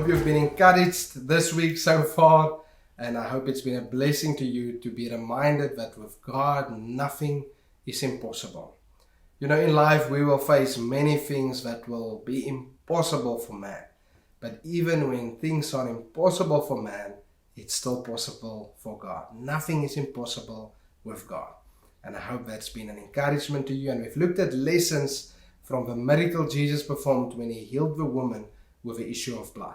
hope you've been encouraged this week so far, and I hope it's been a blessing to you to be reminded that with God, nothing is impossible. You know, in life we will face many things that will be impossible for man, but even when things are impossible for man, it's still possible for God. Nothing is impossible with God. And I hope that's been an encouragement to you. And we've looked at lessons from the miracle Jesus performed when he healed the woman with the issue of blood.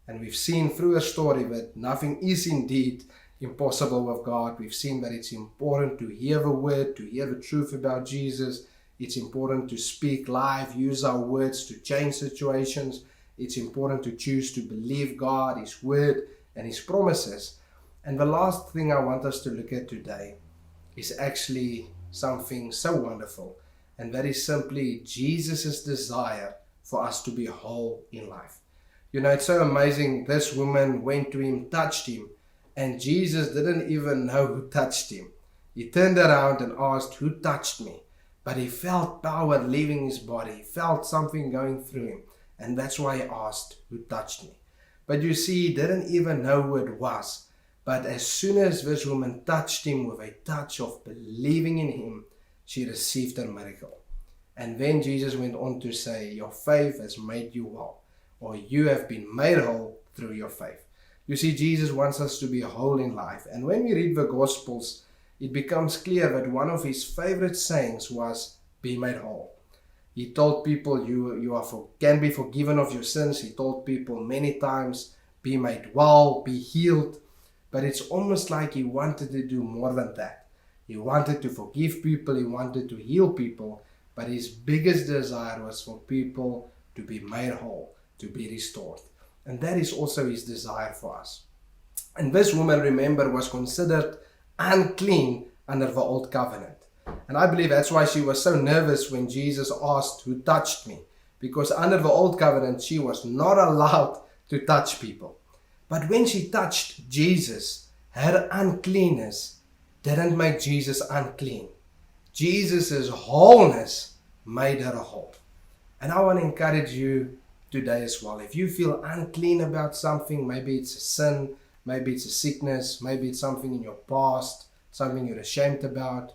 And we've seen through a story that nothing is indeed impossible with God. We've seen that it's important to hear the word, to hear the truth about Jesus. It's important to speak live, use our words to change situations. It's important to choose to believe God, His word, and His promises. And the last thing I want us to look at today is actually something so wonderful, and that is simply Jesus' desire for us to be whole in life. You know, it's so amazing. This woman went to him, touched him, and Jesus didn't even know who touched him. He turned around and asked, "Who touched me?" But he felt power leaving his body. He felt something going through him, and that's why he asked, "Who touched me?" But you see, he didn't even know who it was. But as soon as this woman touched him with a touch of believing in him, she received her miracle. And then Jesus went on to say, "Your faith has made you well," or "You have been made whole through your faith." You see, Jesus wants us to be whole in life. And when we read the Gospels, it becomes clear that one of his favorite sayings was, "Be made whole." He told people you can be forgiven of your sins. He told people many times, be made well, be healed. But it's almost like he wanted to do more than that. He wanted to forgive people. He wanted to heal people. But his biggest desire was for people to be made whole, to be restored. And that is also his desire for us. And this woman, remember, was considered unclean under the old covenant. And I believe that's why she was so nervous when Jesus asked, "Who touched me?" Because under the old covenant, she was not allowed to touch people. But when she touched Jesus, her uncleanness didn't make Jesus unclean. Jesus' wholeness made her whole. And I want to encourage you today as well. If you feel unclean about something, maybe it's a sin, maybe it's a sickness, maybe it's something in your past, something you're ashamed about,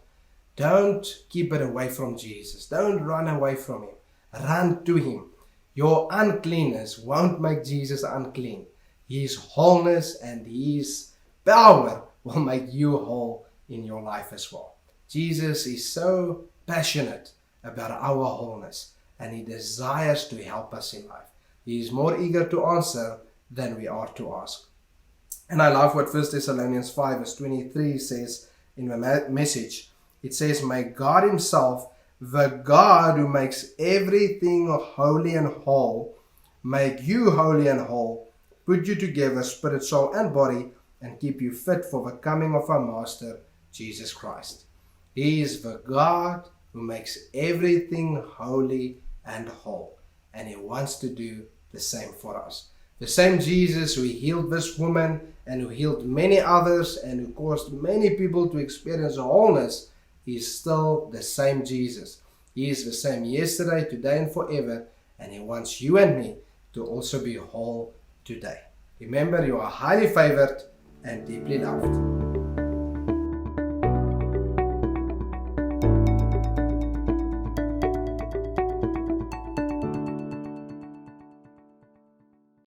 don't keep it away from Jesus. Don't run away from him. Run to him. Your uncleanness won't make Jesus unclean. His wholeness and his power will make you whole in your life as well. Jesus is so passionate about our wholeness, and he desires to help us in life. He is more eager to answer than we are to ask. And I love what 1 Thessalonians 5 verse 23 says in the message. It says, "May God himself, the God who makes everything holy and whole, make you holy and whole, put you together, spirit, soul, and body, and keep you fit for the coming of our Master, Jesus Christ." He is the God who makes everything holy and whole. And he wants to do the same for us. The same Jesus who healed this woman and who healed many others and who caused many people to experience wholeness is still the same Jesus. He is the same yesterday, today, and forever. And he wants you and me to also be whole today. Remember, you are highly favored and deeply loved.